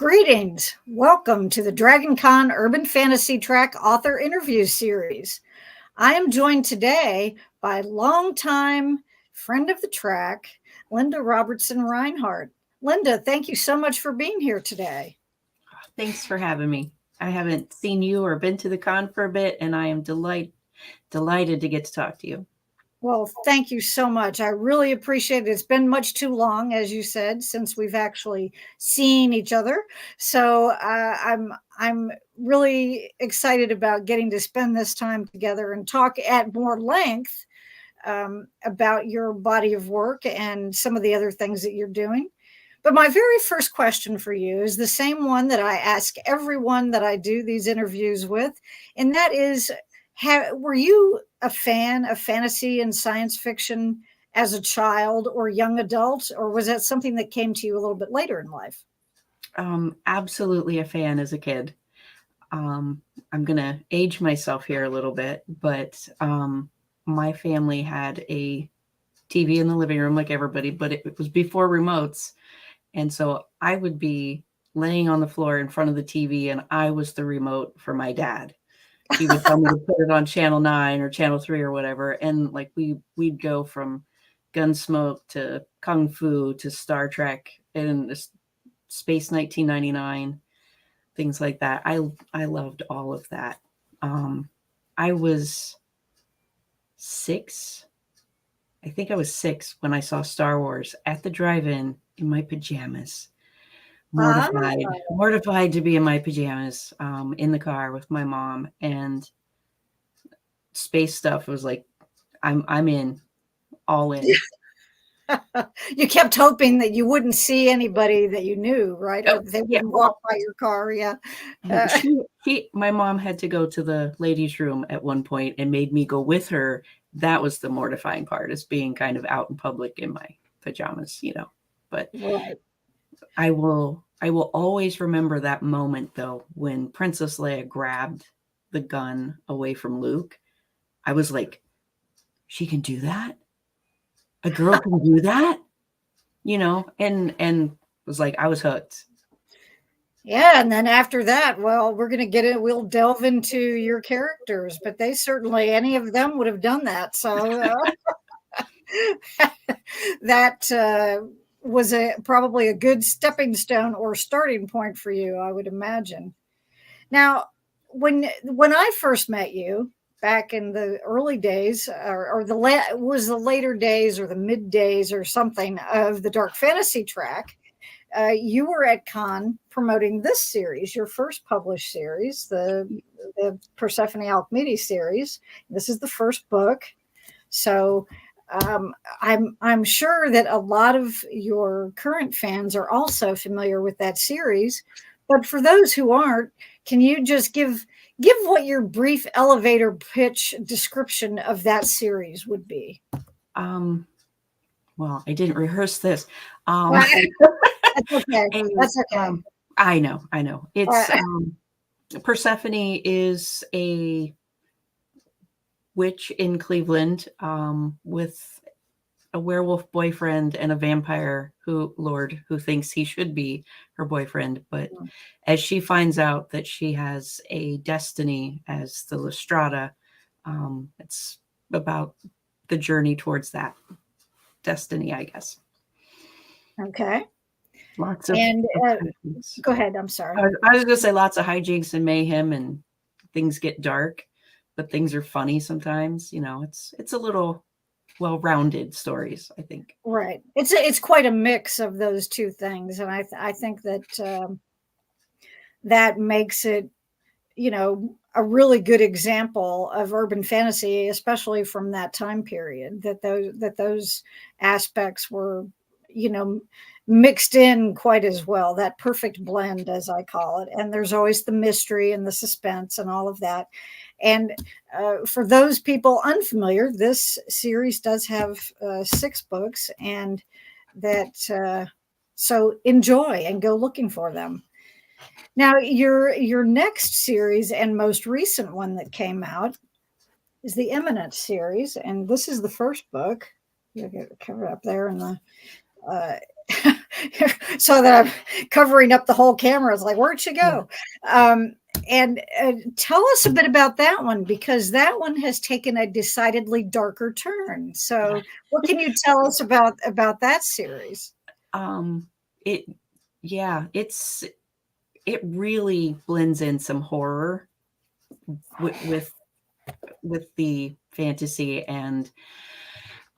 Greetings. Welcome to the Dragon Con Urban Fantasy Track author interview series. I am joined today by longtime friend of the track, Linda Robertson Reinhardt. Linda, thank you so much for being here today. Thanks for having me. I haven't seen you or been to the con for a bit, and I am delighted to get to talk to you. Well, thank you so much. I really appreciate it. It's been much too long, as you said, since we've actually seen each other. So I'm really excited about getting to spend this time together and talk at more length about your body of work and some of the other things that you're doing. But my very first question for you is the same one that I ask everyone that I do these interviews with, and that is, were you a fan of fantasy and science fiction as a child or young adult, or was that something that came to you a little bit later in life? Absolutely a fan as a kid. I'm going to age myself here a little bit, but my family had a TV in the living room like everybody, but it was before remotes. And so I would be laying on the floor in front of the TV, and I was the remote for my dad. He would tell me to put it on channel 9 or channel 3 or whatever. And like we'd go from Gunsmoke to Kung Fu to Star Trek and Space 1999, things like that. I loved all of that. I was 6. I think I was 6 when I saw Star Wars at the drive-in my pajamas. Mortified to be in my pajamas in the car with my mom, and space stuff was like, I'm in, all in. You kept hoping that you wouldn't see anybody that you knew, right? Oh, they wouldn't walk by your car. Yeah. My mom had to go to the ladies' room at one point and made me go with her. That was the mortifying part, is being kind of out in public in my pajamas, But right. I will always remember that moment, though, when Princess Leia grabbed the gun away from Luke. I was like, she can do that? A girl can do that? And was like, I was hooked. Yeah, and then after that, well, we're going to get it. We'll delve into your characters, but they certainly, any of them would have done that. So that was probably a good stepping stone or starting point for you, I would imagine. Now, when I first met you back in the early days, or the later days or the mid days or something of the Dark Fantasy track, you were at Con promoting this series, your first published series, the Persephone Alchemy series. This is the first book, so I'm sure that a lot of your current fans are also familiar with that series. But for those who aren't, can you just give what your brief elevator pitch description of that series would be? Well, I didn't rehearse this. That's okay. That's okay. I know. It's Persephone is a witch in Cleveland with a werewolf boyfriend and a vampire lord who thinks he should be her boyfriend. But as she finds out that she has a destiny as the Lystrata, it's about the journey towards that destiny, I guess. Okay. Lots of go ahead. I'm sorry. I was going to say lots of hijinks and mayhem, and things get dark, but things are funny sometimes. It's a little well-rounded stories, I think. Right. It's quite a mix of those two things, and I think that that makes it, a really good example of urban fantasy, especially from that time period. That those aspects were, mixed in quite as well. That perfect blend, as I call it. And there's always the mystery and the suspense and all of that. And for those people unfamiliar, this series does have 6 books, and that so enjoy and go looking for them. Now, your next series and most recent one that came out is the Eminence series, and this is the first book. You get it covered up there in the so that I'm covering up the whole camera. It's like, where'd she Yeah. go? Um, and tell us a bit about that one, because that one has taken a decidedly darker turn. So, what can you tell us about that series? Um, it, yeah, it really blends in some horror with with the fantasy, and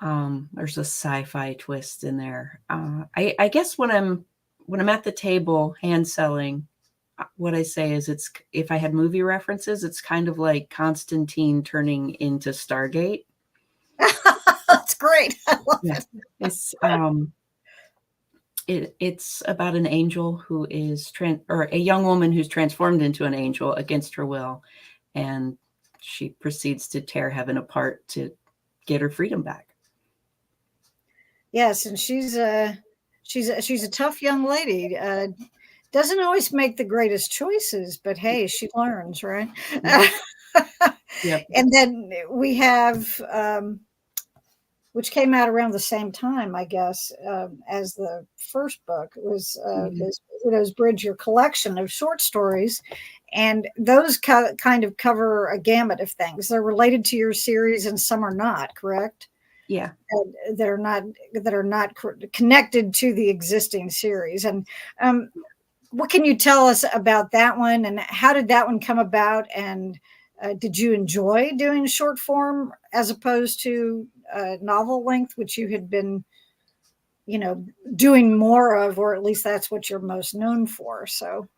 there's a sci-fi twist in there. I guess when I'm at the table hand selling, what I say is, it's, if I had movie references, it's kind of like Constantine turning into Stargate. That's great. I love Yeah, it. it's it's about an angel who is or a young woman who's transformed into an angel against her will, and she proceeds to tear heaven apart to get her freedom back. Yes, and she's a tough young lady. Doesn't always make the greatest choices, but hey, she learns, right? Yep. Yep. And then we have, which came out around the same time, I guess, as the first book. It was Mhm. this Widow's Bridge, your collection of short stories, and those kind of cover a gamut of things. They're related to your series, and some are not. Correct? Yeah. That are not connected to the existing series. And what can you tell us about that one, and how did that one come about? And did you enjoy doing short form as opposed to novel length, which you had been, you know, doing more of, or at least that's what you're most known for? So,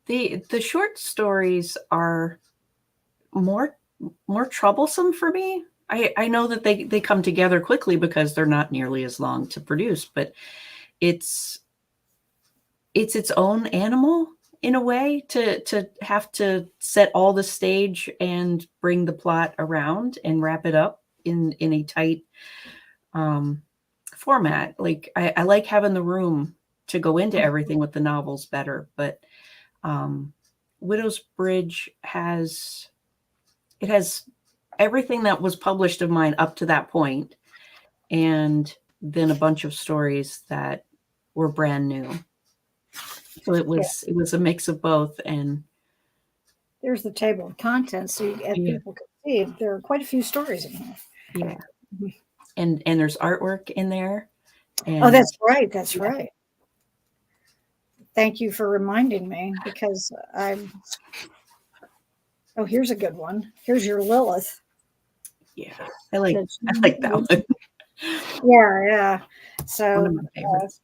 The short stories are more more troublesome for me. I know that they come together quickly because they're not nearly as long to produce, but it's its own animal in a way, to have to set all the stage and bring the plot around and wrap it up in a tight um, format. Like, I like having the room to go into everything with the novels better, but um, Widow's Bridge has everything that was published of mine up to that point, and then a bunch of stories that were brand new. So yeah, it was a mix of both, and there's the table of contents, so and yeah, people can see there are quite a few stories in here. yeah, and there's artwork in there, Oh, and that's right. That's yeah, right. Thank you for reminding me, because I'm. Oh, here's a good one. Here's your Lilith. yeah, That I like that one. Yeah, yeah. One of So my favorites.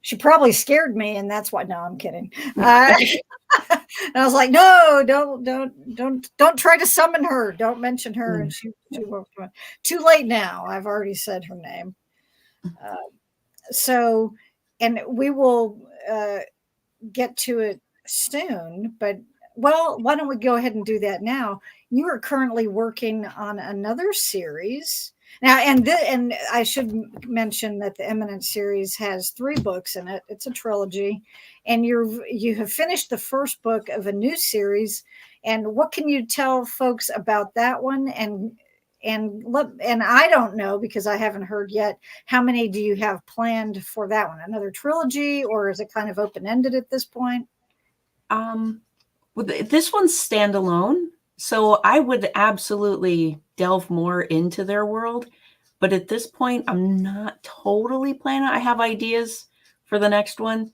she probably scared me, and that's why. No, I'm kidding. And I was like, no, don't try to summon her. Don't mention her. Yeah. And she won't. Too late now. I've already said her name. Uh, so, and we will get to it soon. But well, why don't we go ahead and do that now? You are currently working on another series now, and I should mention that the Eminent series has 3 books in it. It's a trilogy, and you have finished the first book of a new series. And what can you tell folks about that one? And I don't know, because I haven't heard yet. How many do you have planned for that one? Another trilogy, or is it kind of open ended at this point? Um, well, this one's standalone, so I would absolutely delve more into their world. But at this point, I'm not totally planning. I have ideas for the next one,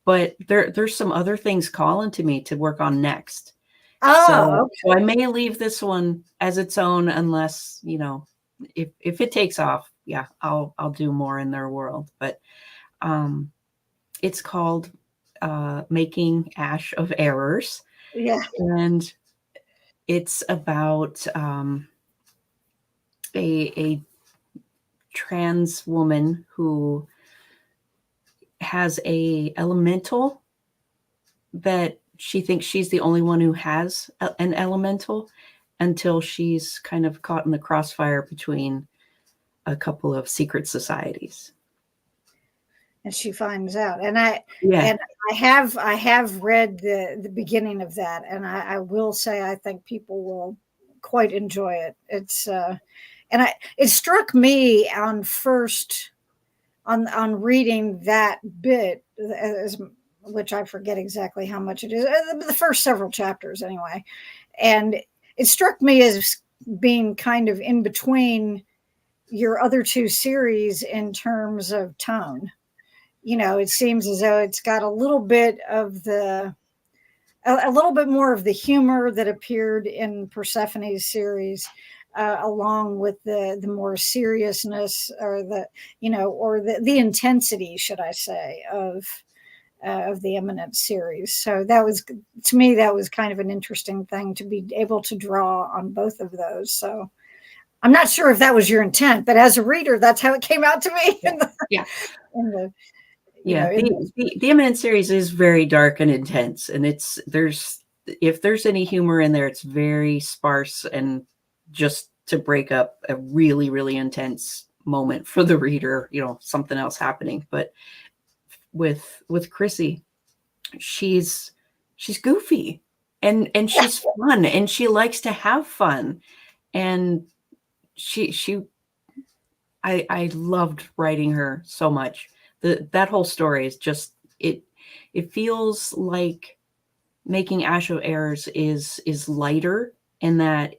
but there's some other things calling to me to work on next. Oh, So I may leave this one as its own, unless, if it takes off, yeah, I'll do more in their world. But um, it's called Making Ash of Errors, yeah. and it's about a trans woman who has a elemental that she thinks she's the only one who has an elemental, until she's kind of caught in the crossfire between a couple of secret societies. And she finds out. Yeah. And I have read the beginning of that, and I will say I think people will quite enjoy it. It's and I it struck me on first on reading that bit, which I forget exactly how much it is, the first several chapters anyway. And it struck me as being kind of in between your other two series in terms of tone. It seems as though it's got a little bit of a little bit more of the humor that appeared in Persephone's series, along with the more seriousness, or the intensity, should I say, of the Eminent series. So that was, to me, that was kind of an interesting thing to be able to draw on both of those. So I'm not sure if that was your intent, but as a reader, that's how it came out to me. Yeah. In the Yeah, the Eminent series is very dark and intense, and if there's any humor in there, it's very sparse and just to break up a really, really intense moment for the reader, something else happening. But with Chrissy, she's goofy and she's fun, and she likes to have fun, and I loved writing her so much. That whole story is just it feels like making Asho Airs is lighter, in that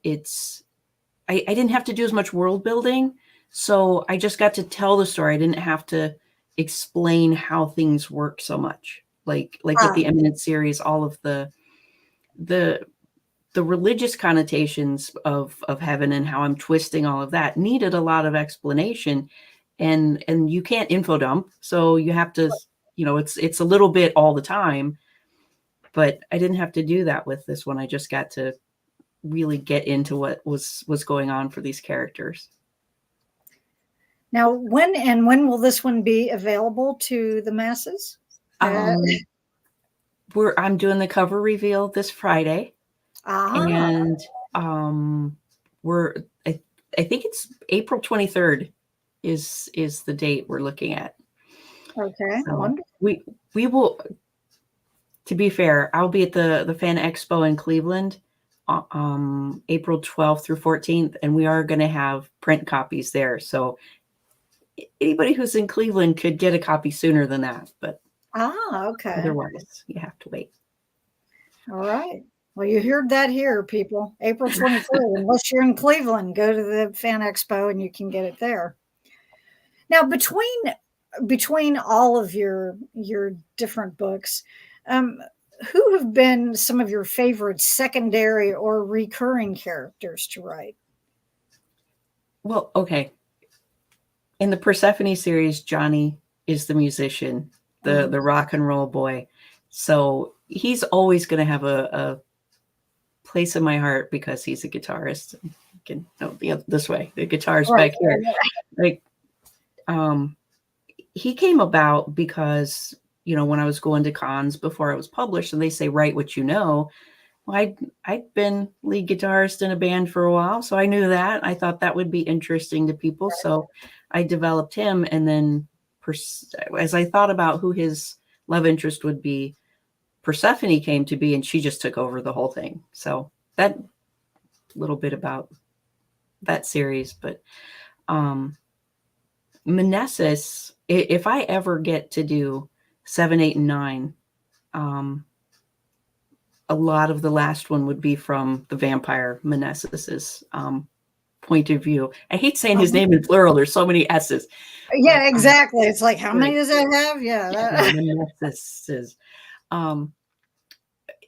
I didn't have to do as much world building, so I just got to tell the story. I didn't have to explain how things work so much. Like with the Eminent series, all of the religious connotations of heaven and how I'm twisting all of that needed a lot of explanation, and you can't info dump, so you have to, it's a little bit all the time, but I didn't have to do that with this one. I just got to really get into what was going on for these characters. Now, when will this one be available to the masses? I'm doing the cover reveal this Friday. And I think it's April 23rd is the date we're looking at. Okay, so wonderful. We will, to be fair, I'll be at the Fan Expo in Cleveland April 12th through 14th, and we are going to have print copies there, so anybody who's in Cleveland could get a copy sooner than that, but okay, otherwise you have to wait. All right. Well, you heard that here, people. April 23rd. Unless you're in Cleveland, go to the Fan Expo and you can get it there. Now, between all of your different books, who have been some of your favorite secondary or recurring characters to write? Well, okay. In the Persephone series, Johnny is the musician, the rock and roll boy. So he's always going to have a place in my heart because he's a guitarist. This way, the guitar's right back here. Like, he came about because, when I was going to cons before I was published, and they say, write what you know. Well, I'd been lead guitarist in a band for a while, so I knew that. I thought that would be interesting to people, so I developed him. And then as I thought about who his love interest would be, Persephone came to be, and she just took over the whole thing. So that little bit about that series. But Mnesis, if I ever get to do 7, 8, and 9, a lot of the last one would be from the vampire Mnesis's point of view. I hate saying his name in plural. There's so many S's. Yeah, exactly. It's like, how many does that have? Yeah. Mnesis's.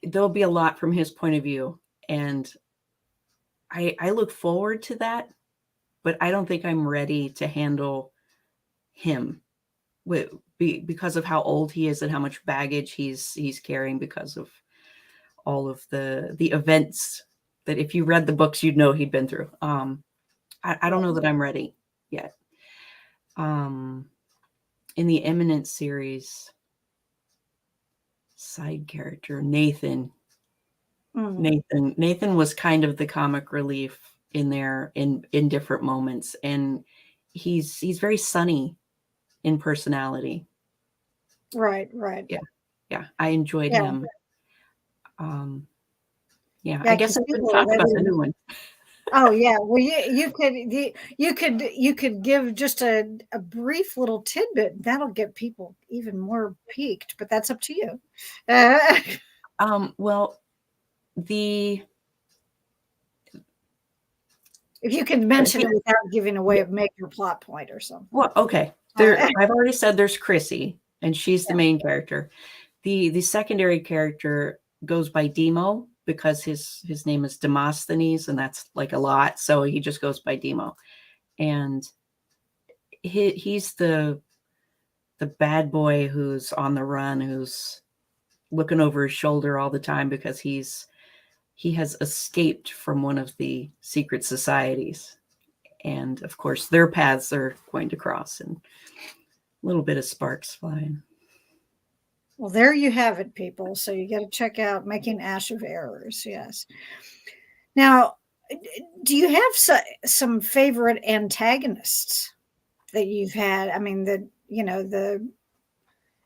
There'll be a lot from his point of view, and I look forward to that, but I don't think I'm ready to handle him because of how old he is and how much baggage he's carrying because of all of the events that, if you read the books, you'd know he'd been through. I don't know that I'm ready yet. In the Eminent series, side character Nathan. Nathan was kind of the comic relief in there in different moments, and he's very sunny in personality. Right. Yeah. I enjoyed him. I guess I could talk about the new one. Oh yeah, well you could give just a brief little tidbit. That'll get people even more piqued, but that's up to you. Uh, Well, the if you can mention the it without giving away a major plot point or something. well, okay. Uh, I've already said there's Chrissy, and she's the yeah. main character. The secondary character goes by Demo because his name is Demosthenes, and that's like a lot, so he just goes by Demo. And he's the bad boy who's on the run, who's looking over his shoulder all the time because he has escaped from one of the secret societies. And of course, their paths are going to cross, and a little bit of sparks flying. Well, there you have it, people. So you got to check out Making Ash of Errors. Yes. Now, do you have some favorite antagonists that you've had? I mean, the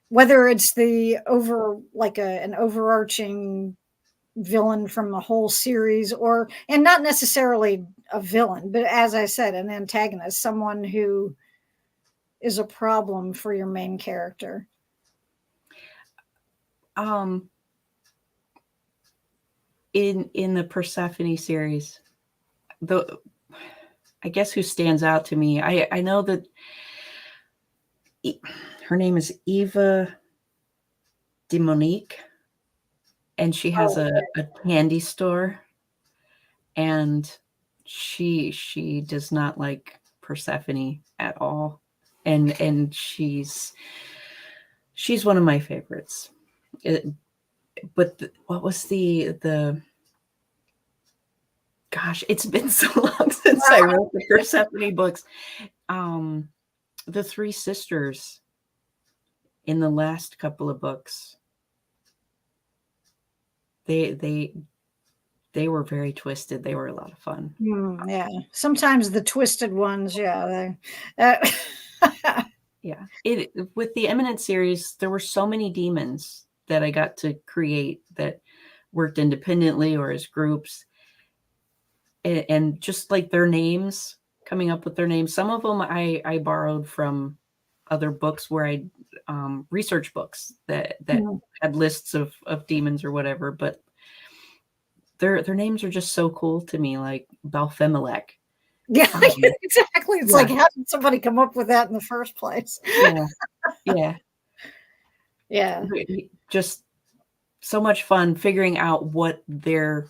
whether it's the an overarching villain from the whole series, or and not necessarily a villain, but as I said, an antagonist, someone who is a problem for your main character. Um, in the Persephone series, the I guess who stands out to me, I know that her name is Eva Demonique, and she has Oh, a candy store, and she does not like Persephone at all, and she's one of my favorites. But what was the gosh, it's been so long since I wrote the Persephone books. The three sisters in the last couple of books, they they they were very twisted. They were a lot of fun. yeah. Sometimes the twisted ones, yeah. Yeah. It with the Eminent series, there were so many demons that I got to create that worked independently or as groups. And just like their names, coming up with their names. Some of them I borrowed from other books where I research books that Mm. had lists of demons or whatever, but their names are just so cool to me, like Balfemelech. Yeah, Um, exactly. It's yeah, like, how did somebody come up with that in the first place? yeah, yeah. Yeah. Just so much fun figuring out what their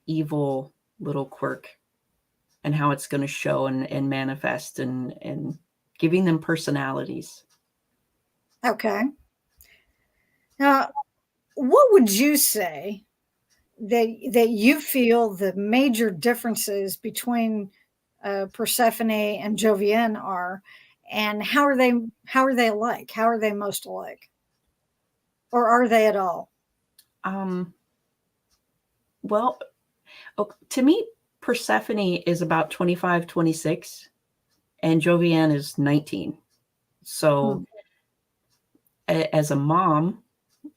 evil little quirk and how it's going to show and manifest and giving them personalities. Okay. Now, what would you say that you feel the major differences between Persephone and Jovienne are, and how are they alike? How are they most alike, or are they at all? Um, well, to me, Persephone is about 25, 26, and Jovienne is 19. So, Hmm. as a mom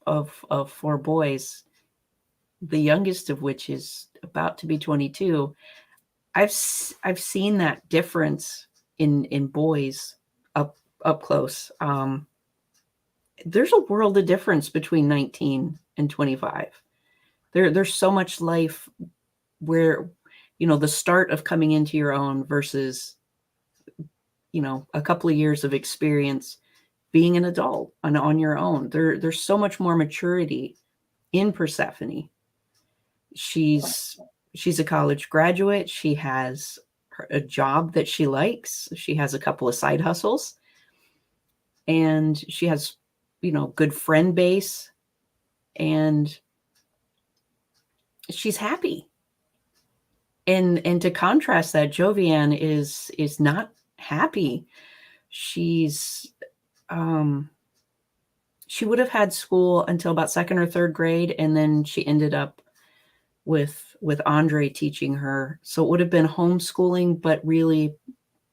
of four boys, the youngest of which is about to be 22, I've seen that difference in boys up close. There's a world of difference between 19 and 25. There's so much life where, the start of coming into your own versus, a couple of years of experience being an adult on your own. There's so much more maturity in Persephone. She's she's a college graduate. She has a job that she likes. She has a couple of side hustles, and she has, good friend base, and she's happy. And to contrast that, Jovienne is not happy. She's she would have had school until about second or third grade, and then she ended up with Andre teaching her. So it would have been homeschooling, but really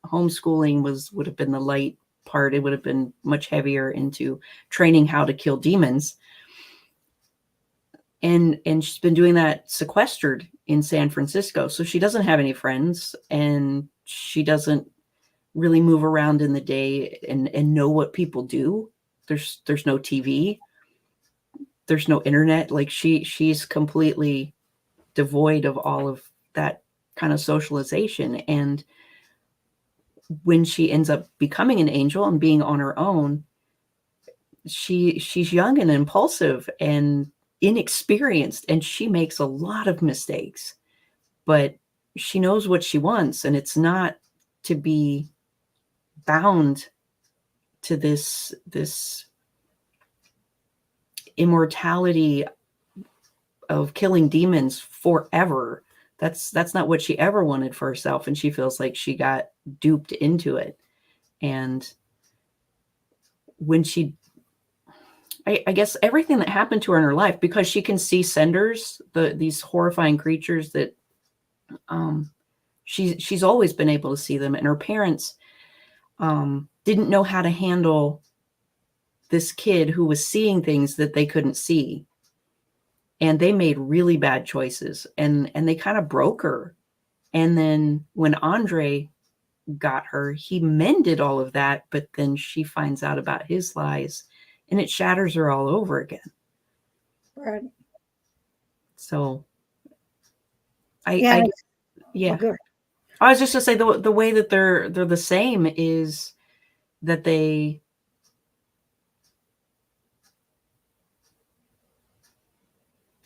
homeschooling would have been the light part. It would have been much heavier into training how to kill demons. And she's been doing that sequestered in San Francisco. So she doesn't have any friends, and she doesn't really move around in the day and know what people do. There's no TV. There's no internet. Like she's completely devoid of all of that kind of socialization. And when she ends up becoming an angel and being on her own, she's young and impulsive and inexperienced, and she makes a lot of mistakes, but she knows what she wants, and it's not to be bound to this immortality of killing demons forever. That's not what she ever wanted for herself, and she feels like she got duped into it. And when I guess everything that happened to her in her life, because she can see senders, these horrifying creatures that she's always been able to see them, and her parents didn't know how to handle this kid who was seeing things that they couldn't see, and they made really bad choices, and they kind of broke her. And then when Andre got her, he mended all of that, but then she finds out about his lies, and it shatters her all over again. Right. So Yeah. Yeah. Good. I was just gonna say the way that they're the same is that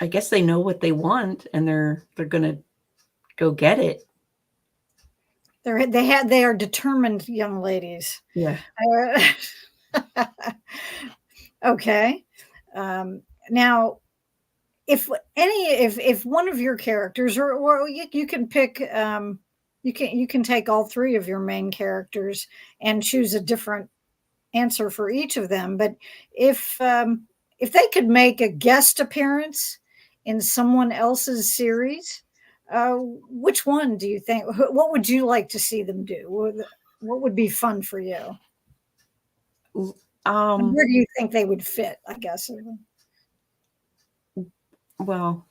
I guess they know what they want, and they're gonna go get it. They are determined young ladies. Yeah. Okay. Now, if one of your characters, or you can pick, you can take all three of your main characters and choose a different answer for each of them. But if they could make a guest appearance in someone else's series, which one do you think? What would you like to see them do? What would be fun for you? Where do you think they would fit, I guess? Well,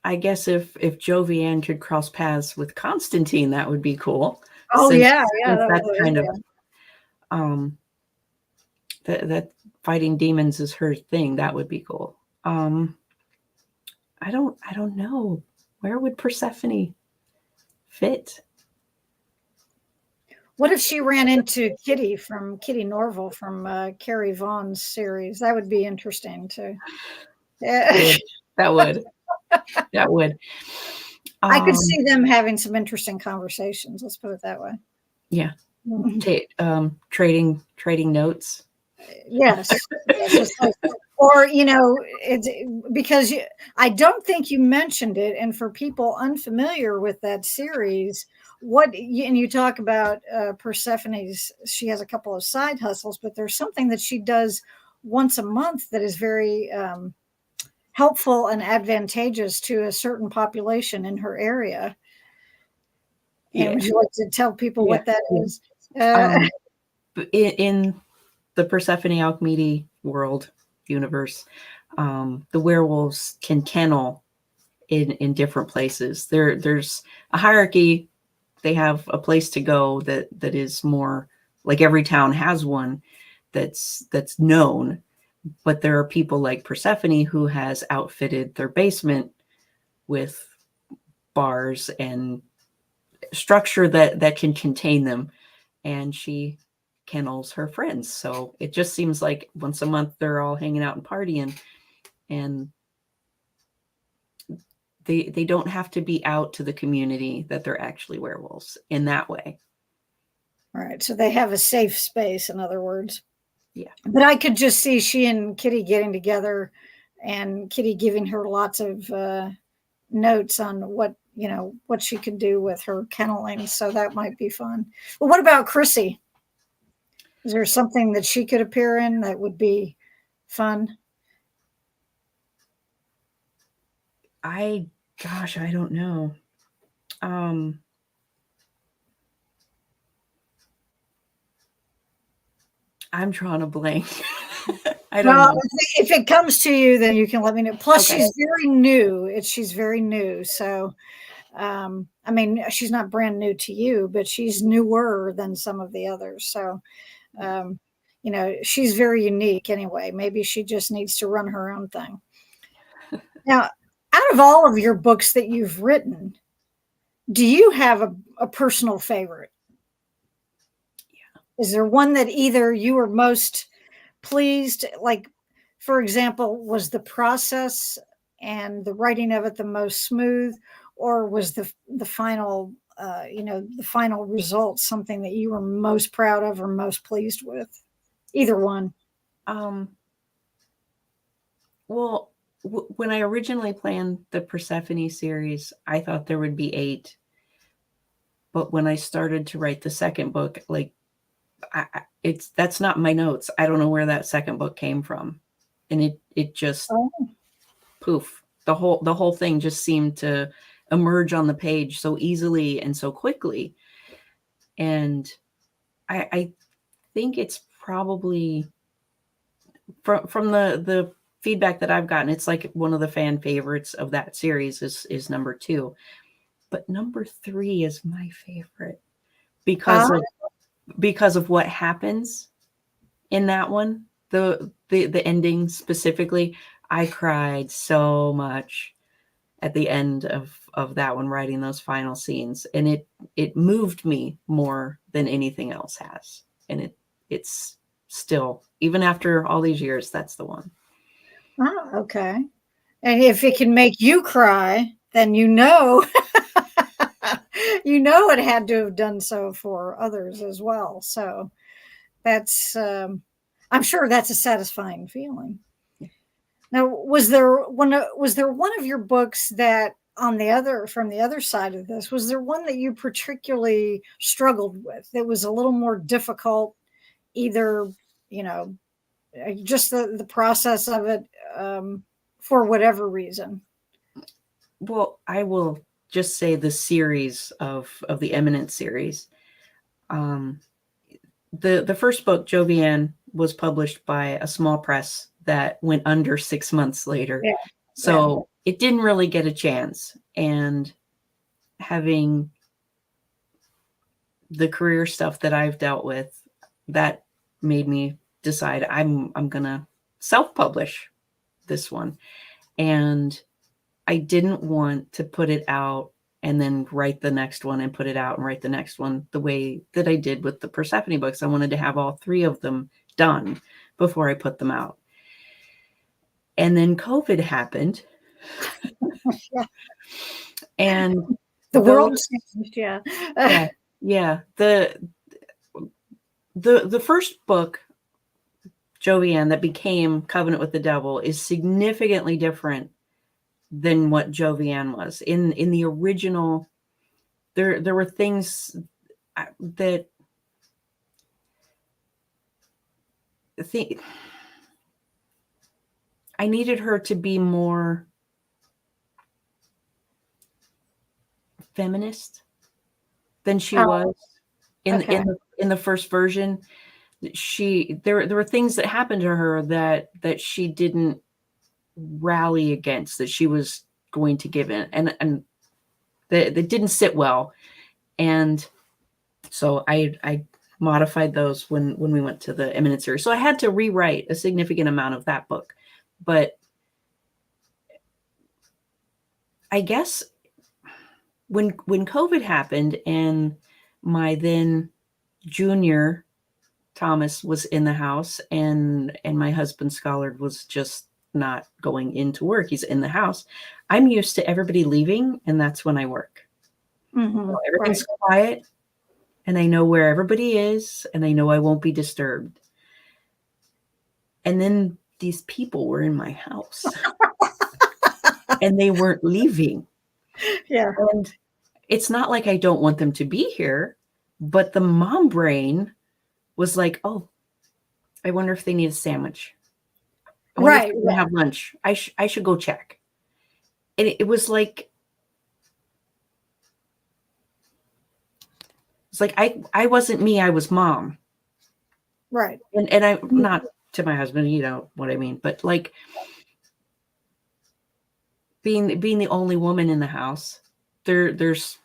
I guess if Jovian could cross paths with Constantine, that would be cool. Oh, since, yeah, since that's kind of that fighting demons is her thing. That would be cool. I don't know. Where would Persephone fit? What if she ran into Kitty Norval from Carrie Vaughn's series? That would be interesting too. Yeah. That would. I could see them having some interesting conversations. Let's put it that way. Yeah. Trading notes. Yes. Or, it's because I don't think you mentioned it. And for people unfamiliar with that series, and you talk about Persephone's, she has a couple of side hustles, but there's something that she does once a month that is very helpful and advantageous to a certain population in her area. And would you like to tell people what that is? In the Persephone Alchemy world universe, the werewolves can kennel in different places. There's a hierarchy. They have a place to go that is more like every town has one that's known, but there are people like Persephone who has outfitted their basement with bars and structure that can contain them, and she kennels her friends. So it just seems like once a month they're all hanging out and partying, and they don't have to be out to the community that they're actually werewolves in that way. All right. So they have a safe space, in other words. Yeah. But I could just see she and Kitty getting together and Kitty giving her lots of notes on what she could do with her kenneling. So that might be fun. But what about Chrissy? Is there something that she could appear in that would be fun? I don't know. I'm drawing a blank. I don't Well, know. if it comes to you, then you can let me know. Plus, Okay. she's very new. She's very new. So, I mean, she's not brand new to you, but she's newer than some of the others. So, um, she's very unique anyway. Maybe she just needs to run her own thing. Now, out of all of your books that you've written, do you have a personal favorite? Is there one that either you were most pleased, like, for example, was the process and the writing of it the most smooth, or was the final, the final result something that you were most proud of or most pleased with? Either one. Um, well, when I originally planned the Persephone series, I thought there would be 8. But when I started to write the second book, like that's not my notes. I don't know where that second book came from, and it just Oh, poof. The whole thing just seemed to emerge on the page so easily and so quickly. And I think it's probably from the feedback that I've gotten, it's like one of the fan favorites of that series is number 2. But number 3 is my favorite uh, because of what happens in that one. The ending specifically, I cried so much at the end of that one, writing those final scenes, and it moved me more than anything else has. And it's still, even after all these years, that's the one. okay. And if it can make you cry, then you know, it had to have done so for others as well. So that's, I'm sure that's a satisfying feeling. Now, was there one of your books that from the other side of this, was there one that you particularly struggled with that was a little more difficult, either, you know, just the process of it, for whatever reason? Well, I will just say the series of the Eminent series. Um, the first book, Jovian, was published by a small press that went under 6 months later, Yeah, yeah. so it didn't really get a chance. And having the career stuff that I've dealt with, that made me decide I'm gonna self-publish this one. And I didn't want to put it out and then write the next one and put it out and write the next one the way that I did with the Persephone books. I wanted to have all 3 of them done before I put them out. And then COVID happened, Yeah. and The those world changed, yeah. yeah, yeah. The first book, Jovian, that became Covenant with the Devil, is significantly different than what Jovian was. In the original, there were things that think I needed her to be more feminist than she Oh, was okay. in the first version. There were things that happened to her that she didn't rally against, that she was going to give in, and that didn't sit well. And so I modified those when we went to the Eminent series. So I had to rewrite a significant amount of that book. But I guess when COVID happened and my then junior Thomas was in the house, and my husband Scholar was just not going into work. He's in the house. I'm used to everybody leaving, and that's when I work. So Mhm, everything's right. quiet, and I know where everybody is, and I know I won't be disturbed. And then these people were in my house, and they weren't leaving. Yeah. And it's not like I don't want them to be here, but the mom brain was like, "Oh, I wonder if they need a sandwich. I wonder if Right, they're gonna right. have lunch. I should go check." And it was like I wasn't me, I was mom. Right. And I'm not to my husband, you know what I mean. But like being the only woman in the house, there's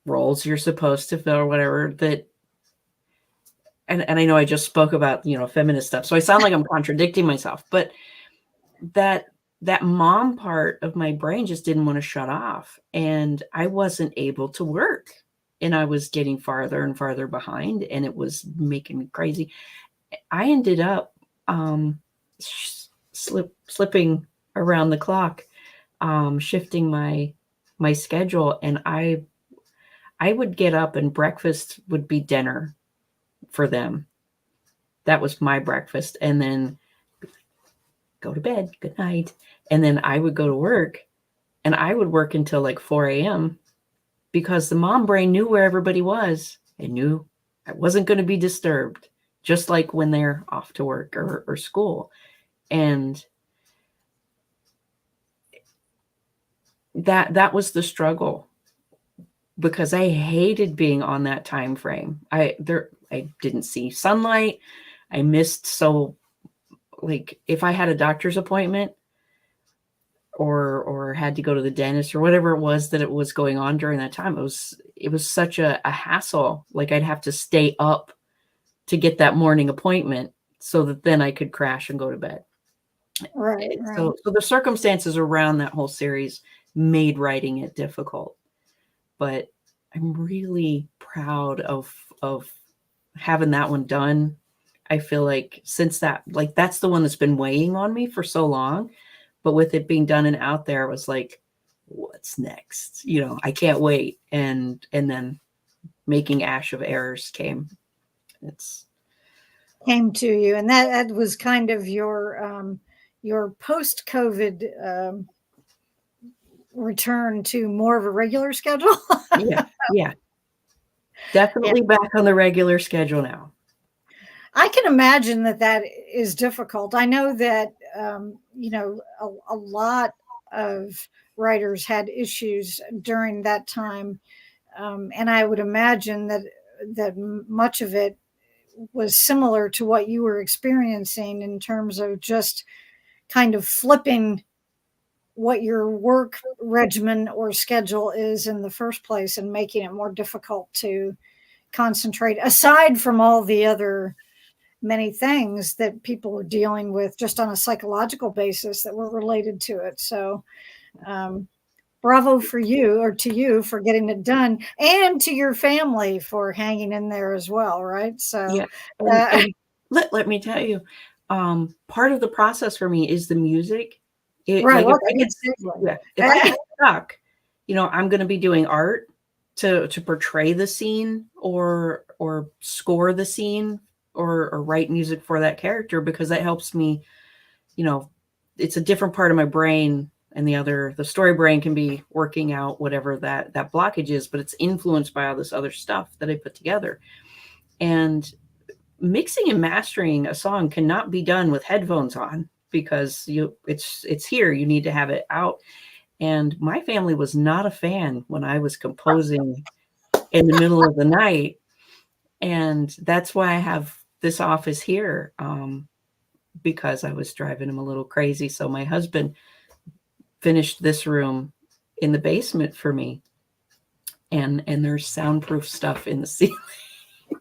roles you're supposed to fill or whatever that. And I know I just spoke about, you know, feminist stuff, so I sound like I'm contradicting myself, but that mom part of my brain just didn't want to shut off, and I wasn't able to work, and I was getting farther and farther behind, and it was making me crazy. I ended up slipping around the clock, shifting my schedule, and I would get up and breakfast would be dinner for them. That was my breakfast, and then go to bed, good night. And then I would go to work, and I would work until like 4 a.m. because the mom brain knew where everybody was and knew I wasn't going to be disturbed, just like when they're off to work or school. And that was the struggle, because I hated being on that time frame. I didn't see sunlight. I missed, so like if I had a doctor's appointment or had to go to the dentist or whatever it was that it was going on during that time, it was such a hassle. Like I'd have to stay up to get that morning appointment so that then I could crash and go to bed. Right. So the circumstances around that whole series made writing it difficult. But I'm really proud of having that one done. I feel like since that, like that's the one that's been weighing on me for so long, but with it being done and out there, it was like, what's next? You know, I can't wait. And then making Ash of Errors came to you, and that was kind of your post-COVID return to more of a regular schedule. yeah, definitely back on the regular schedule now. I can imagine that is difficult. I know that you know, a lot of writers had issues during that time, and I would imagine that much of it was similar to what you were experiencing in terms of just kind of flipping what your work regimen or schedule is in the first place and making it more difficult to concentrate, aside from all the other many things that people were dealing with just on a psychological basis that were related to it. So bravo for you, or to you, for getting it done, and to your family for hanging in there as well, right? So yeah, and let me tell you, part of the process for me is the music. right. Like if I get stuck, you know, I'm going to be doing art to portray the scene or score the scene or write music for that character, because that helps me, you know, it's a different part of my brain, and the story brain can be working out whatever that blockage is, but it's influenced by all this other stuff that I put together. And mixing and mastering a song cannot be done with headphones on, because it's here, you need to have it out. And my family was not a fan when I was composing in the middle of the night. And that's why I have this office here, because I was driving him a little crazy. So my husband finished this room in the basement for me. And there's soundproof stuff in the ceiling.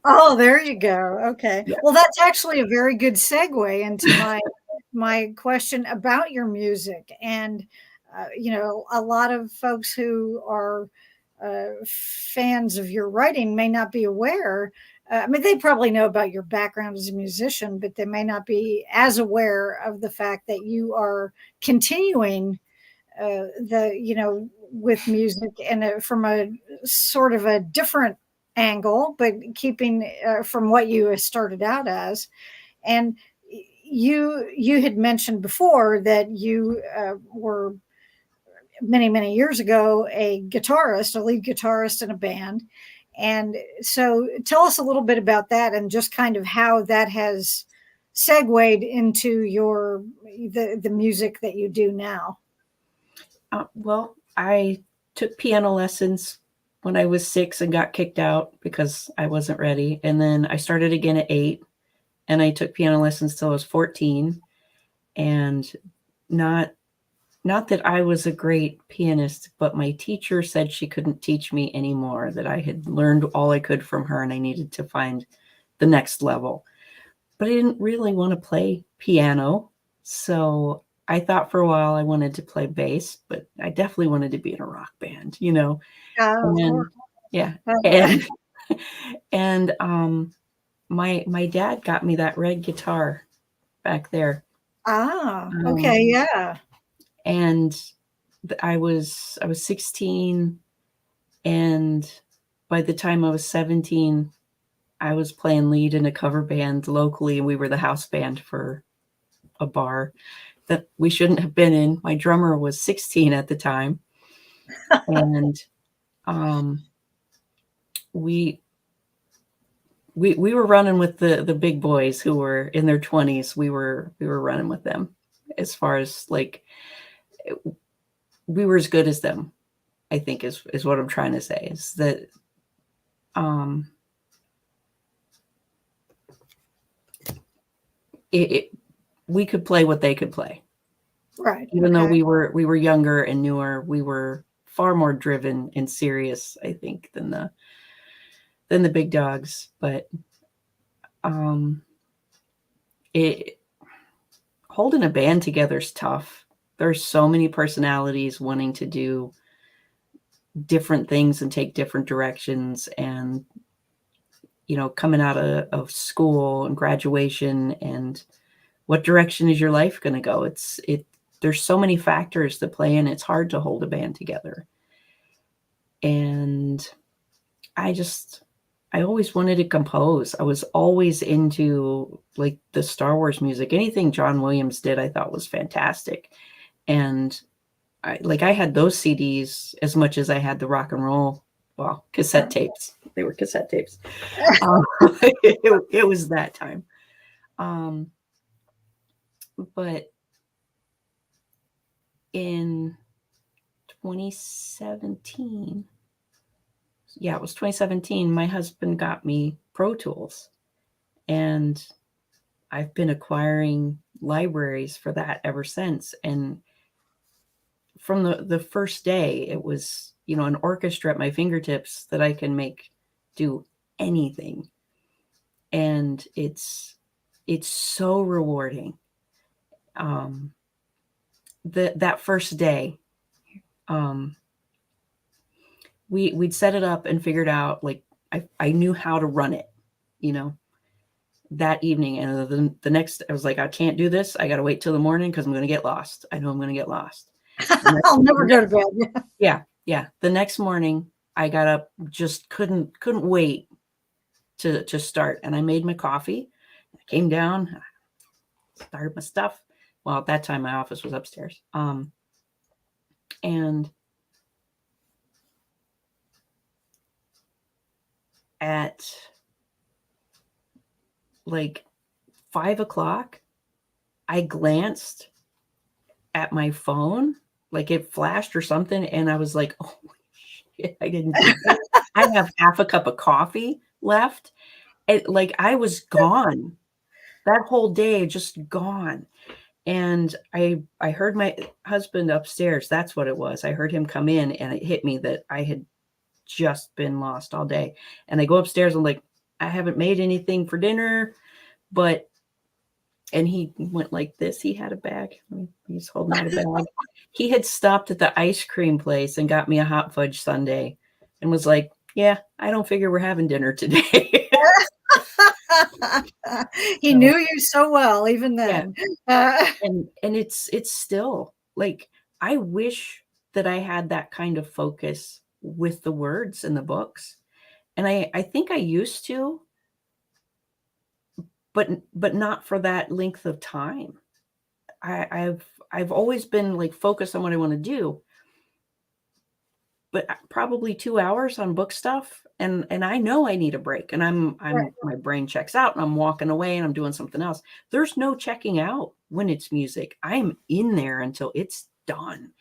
Oh, there you go. Okay. Yeah. Well, that's actually a very good segue into my question about your music. And you know, a lot of folks who are fans of your writing may not be aware. I mean, they probably know about your background as a musician, but they may not be as aware of the fact that you are continuing with music, and from a sort of a different angle, but keeping from what you started out as. And you had mentioned before that you were many years ago a lead guitarist in a band. And so tell us a little bit about that, and just kind of how that has segued into the music that you do now. Well, I took piano lessons when I was 6 and got kicked out because I wasn't ready. And then I started again at 8. and I took piano lessons till I was 14. And not that I was a great pianist, but my teacher said she couldn't teach me anymore, that I had learned all I could from her and I needed to find the next level. But I didn't really want to play piano. So I thought for a while I wanted to play bass, but I definitely wanted to be in a rock band, you know. Of course. And yeah. And and my dad got me that red guitar back there. Okay, yeah. And I was 16, and by the time I was 17, I was playing lead in a cover band locally, and we were the house band for a bar that we shouldn't have been in. My drummer was 16 at the time, and we were running with the big boys who were in their 20s. We were running with them, as far as like we were as good as them, I think is what I'm trying to say, is that we could play what they could play. Right. Even though Okay. we were younger and newer, we were far more driven and serious, I think, than the big dogs. But holding a band together is tough. There's so many personalities wanting to do different things and take different directions, and coming out of school and graduation, and what direction is your life going to go? There's so many factors that play in. It's hard to hold a band together. And I always wanted to compose. I was always into like the Star Wars music. Anything John Williams did, I thought was fantastic. And I had those CDs as much as I had the rock and roll, well, cassette tapes. They were cassette tapes. It was that time. But in 2017, it was 2017, my husband got me Pro Tools, and I've been acquiring libraries for that ever since. And from the first day, it was, an orchestra at my fingertips that I can do anything. And it's so rewarding. That first day, we'd set it up and figured out, like, I knew how to run it, that evening. And the next, I was like, I can't do this. I got to wait till the morning because I'm going to get lost. I know I'm going to get lost. I'll never go to bed. Yeah. The next morning I got up, just couldn't wait to start. And I made my coffee. I came down, started my stuff. Well, at that time my office was upstairs. And at like 5:00, I glanced at my phone, like it flashed or something, and I was like, oh shit, I didn't do that. I have half a cup of coffee left. Like I was gone. That whole day, just gone. And I heard my husband upstairs. That's what it was. I heard him come in, and it hit me that I had just been lost all day. And I go upstairs, I'm like, I haven't made anything for dinner, and he went like this. He had a bag. He's holding out a bag. He had stopped at the ice cream place and got me a hot fudge sundae and was like, yeah, I don't figure we're having dinner today. He knew you so well, even then. Yeah. And it's still like, I wish that I had that kind of focus with the words in the books. And I think I used to, but not for that length of time. I've always been like focused on what I want to do, but probably 2 hours on book stuff, and I know I need a break, and Right. my brain checks out and I'm walking away and I'm doing something else. There's no checking out when it's music. I'm in there until it's done,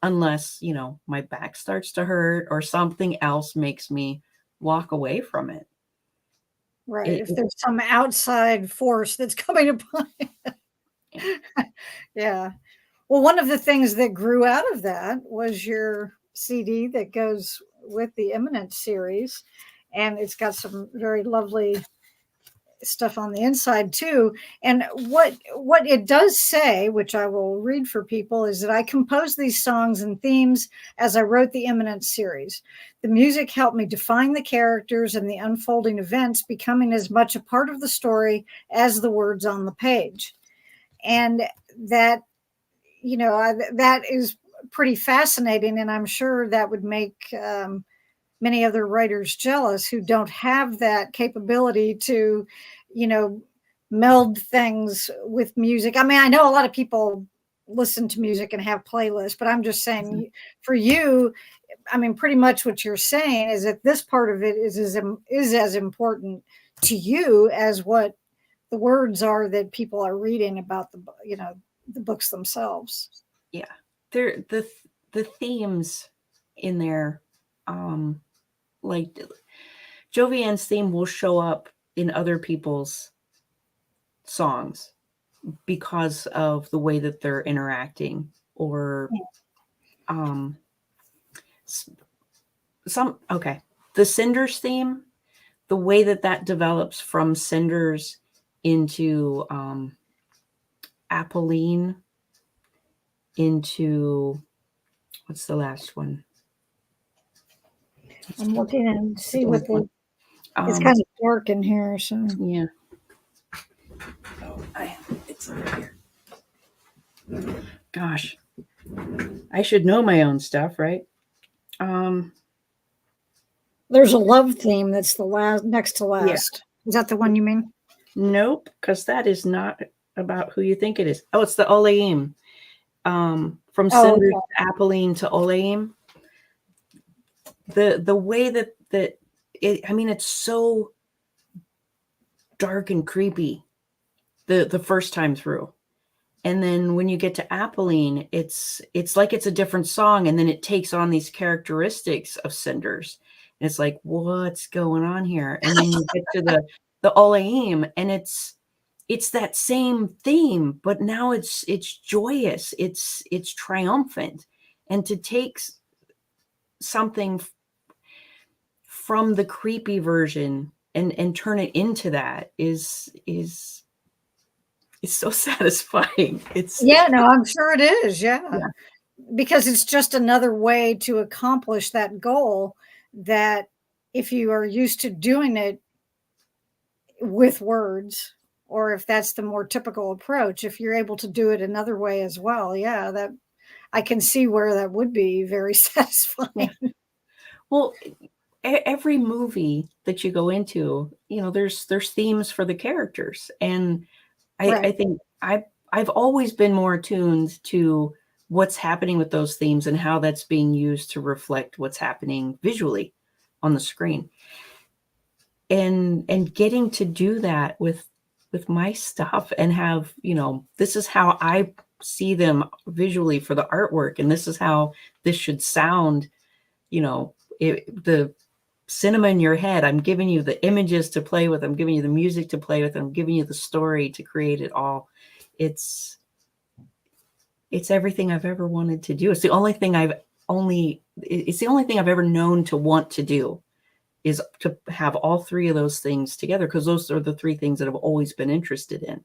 unless, my back starts to hurt or something else makes me walk away from it. Right. It, If it- there's some outside force that's coming upon yeah. it. Yeah. Well, one of the things that grew out of that was your CD that goes with the Imminent series. And it's got some very lovely stuff on the inside too. And what it does say, which I will read for people, is that I composed these songs and themes as I wrote the Imminent series. The music helped me define the characters and the unfolding events, becoming as much a part of the story as the words on the page. And that, that is pretty fascinating, and I'm sure that would make many other writers jealous who don't have that capability to, you know, meld things with music. I mean, I know a lot of people listen to music and have playlists, but I'm just Mhm. saying for you, I mean, pretty much what you're saying is that this part of it is as important to you as what the words are that people are reading about the books themselves. Yeah. The themes in there, um, like Jovian's theme will show up in other people's songs because of the way that they're interacting, or um some okay, the Cinders theme, the way that that develops from Cinders into Apolline, into what's the last one? I'm looking and The see what blank one. it's um kind of dark in here, so. yeah. Oh, it's over here. Gosh, I should know my own stuff, right? um There's a love theme that's the last, next to yeah. last. Is that the one you mean? Nope, because that is not about who you think it is. Oh, it's the Oleim. From Oh, Cinders to Apolline to Oleim. The way that it, I mean, it's so dark and creepy the first time through. And then when you get to Apolline, it's like it's a different song, and then it takes on these characteristics of Cinders. And it's like, what's going on here? And then you get to the Oleim, and it's that same theme, but now it's joyous, it's triumphant. And to take something from the creepy version and turn it into that is it's so satisfying. It's yeah, no, I'm sure it is. Yeah. yeah. Because it's just another way to accomplish that goal that if you are used to doing it with words, or if that's the more typical approach, if you're able to do it another way as well, yeah, that I can see where that would be very Yeah. satisfying. Well, every movie that you go into, there's themes for the characters, and I Right. think I've always been more attuned to what's happening with those themes and how that's being used to reflect what's happening visually on the screen. And getting to do that with my stuff, and have, this is how I see them visually for the artwork, and this is how this should sound, the cinema in your head. I'm giving you the images to play with, I'm giving you the music to play with, I'm giving you the story to create it all. It's everything I've ever wanted to do. It's the only thing I've ever known to want to do, is to have all three of those things together, because those are the three things that I've always been interested in.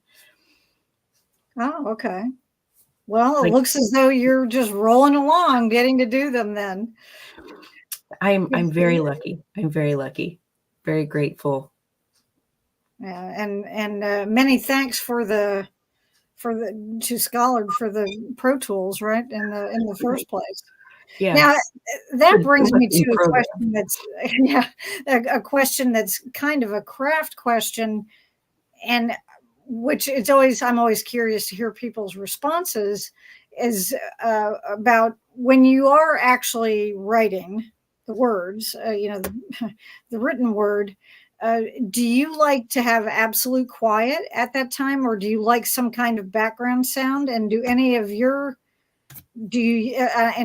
Oh, okay. Well, it Like, looks as though you're just rolling along, getting to do them then. Good I'm for very you. lucky. I'm very lucky. Very grateful. Yeah, and many thanks to Scholar for the Pro Tools, right? In the first place. Now Yes. that The brings me bulletin to a program. question that's yeah, a question that's kind of a craft question, and which I'm always curious to hear people's responses, is about when you are actually writing the words, the written word. Do you like to have absolute quiet at that time, or do you like some kind of background sound? And and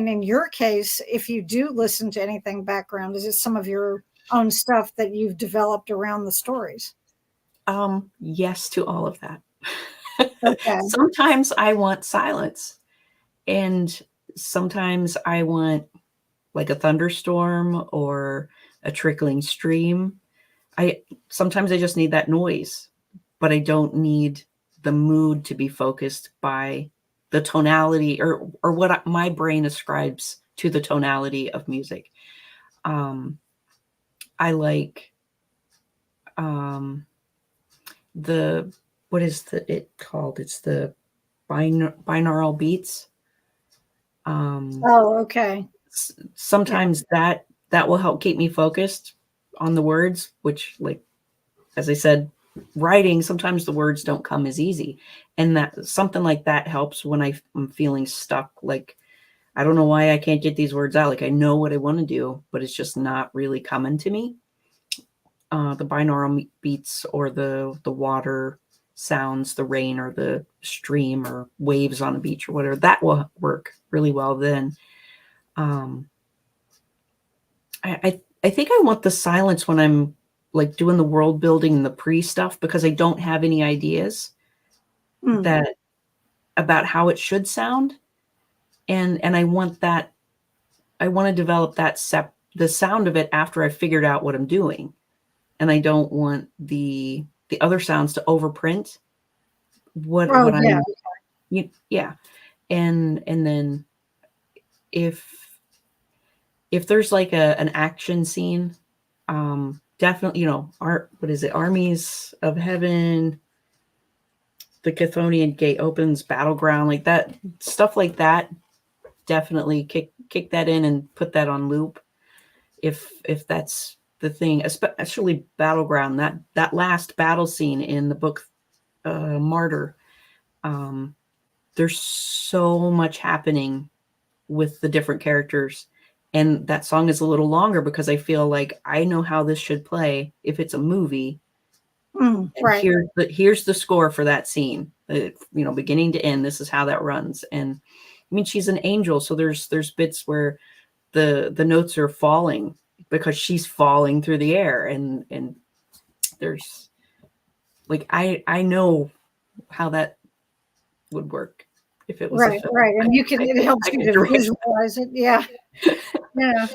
in your case, if you do listen to anything background, is it some of your own stuff that you've developed around the stories? Yes to all of that. Okay. Sometimes I want silence, and sometimes I want like a thunderstorm or a trickling stream. Sometimes I just need that noise, but I don't need the mood to be focused by the tonality or what my brain ascribes to the tonality of music. Um, I like um, the what is it called? It's the binaural beats. Oh, okay. Yeah. Sometimes that will help keep me focused on the words, which, like, as I said, writing, sometimes the words don't come as easy. And that something like that helps when I'm feeling stuck. Like, I don't know why I can't get these words out. Like, I know what I want to do, but it's just not really coming to me. The binaural beats or the water sounds, the rain or the stream or waves on a beach or whatever, that will work really well then. I think I want the silence when I'm like doing the world building and the pre stuff, because I don't have any ideas that about how it should sound. And I want that, I want to develop the sound of it after I've figured out what I'm doing. And I don't want the other sounds to overprint Oh, what yeah. yeah. And then if there's like an action scene, definitely, what is it? Armies of Heaven, the Chthonian Gate opens, Battleground, like that, stuff like that. Definitely kick that in and put that on loop. If that's the thing, especially Battleground, that last battle scene in the book, Martyr. There's so much happening with the different characters. And that song is a little longer because I feel like I know how this should play if it's a movie. And Right. here's the score for that scene. Beginning to end, this is how that runs. And I mean, she's an angel, so there's bits where the notes are falling because she's falling through the air, and there's like I know how that would work if it was a Right. film. Right. And it helps I you could to direct. visualize it. Yeah. Yeah.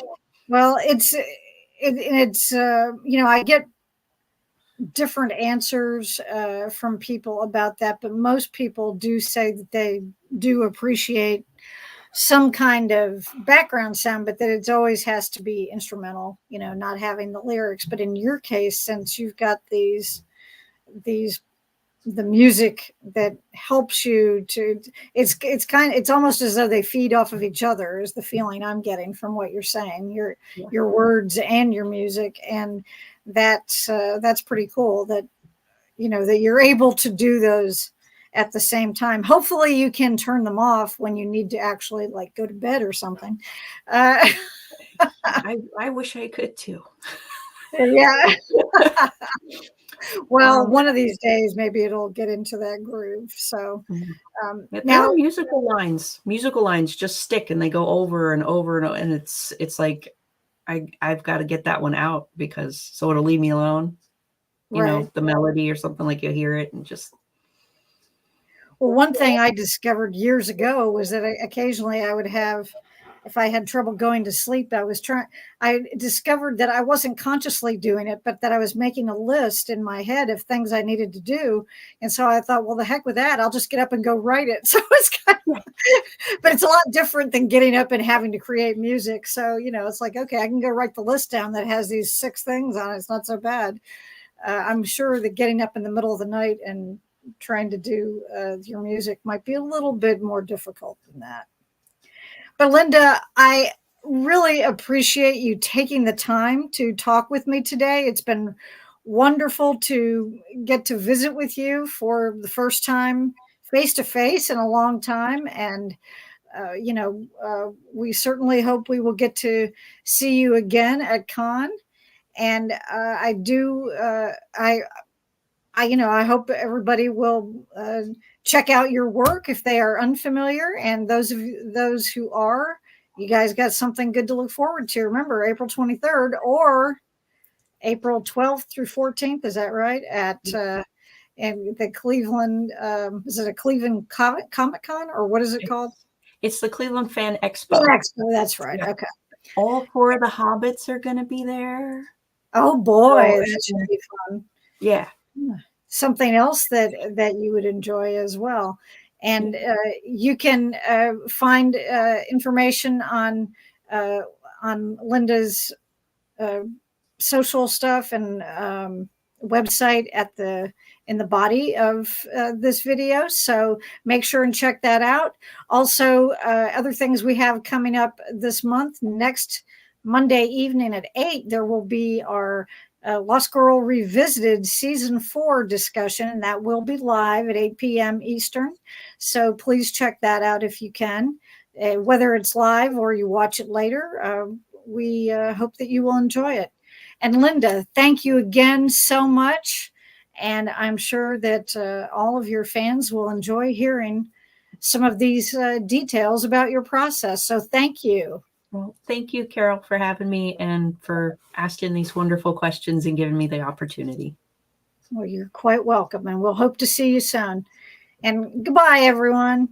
Well, it's I get different answers from people about that, but most people do say that they do appreciate some kind of background sound, but that it always has to be instrumental, not having the lyrics. But in your case, since you've got these the music that helps you to, it's almost as though they feed off of each other, is the feeling I'm getting from what you're saying, your words and your music. And that's pretty cool that that you're able to do those at the same time. Hopefully you can turn them off when you need to actually like go to bed or something. I wish I could too. Yeah. Well, one of these days maybe it'll get into that groove. So there now, are musical lines just stick and they go over and over and over, and it's like I've got to get that one out because so it'll leave me alone. right. The melody or something, like you hear it and just. Well, one thing I discovered years ago was that occasionally I would have, if I had trouble going to sleep, I discovered that I wasn't consciously doing it, but that I was making a list in my head of things I needed to do. And so I thought, well, the heck with that. I'll just get up and go write it. So it's kind of, but it's a lot different than getting up and having to create music. So, it's like, okay, I can go write the list down that has these 6 things on it. It's not so bad. I'm sure that getting up in the middle of the night and trying to do your music might be a little bit more difficult than that. But Linda, I really appreciate you taking the time to talk with me today. It's been wonderful to get to visit with you for the first time face to face in a long time. And, we certainly hope we will get to see you again at Con. And I hope everybody will check out your work if they are unfamiliar, and those who are, you guys got something good to look forward to. Remember, April 23rd or April 12th through 14th. Is that right? At and the Cleveland, is it a Cleveland Comic Con, or what is it called? It's the Cleveland Fan Expo. Expo, that's right. Yeah. Okay. All 4 of the Hobbits are going to be there. Oh boy, So, that should be fun. yeah. Something else that you would enjoy as well. And you can find information on Linda's social stuff and website in the body of this video. So make sure and check that out. Also, other things we have coming up this month. Next Monday evening at 8, there will be our Lost Girl Revisited Season 4 discussion, and that will be live at 8 p.m. Eastern. So please check that out if you can. Whether it's live or you watch it later, we hope that you will enjoy it. And Linda, thank you again so much. And I'm sure that all of your fans will enjoy hearing some of these details about your process. So thank you. Well, thank you, Carol, for having me and for asking these wonderful questions and giving me the opportunity. Well, you're quite welcome, and we'll hope to see you soon. And goodbye, everyone.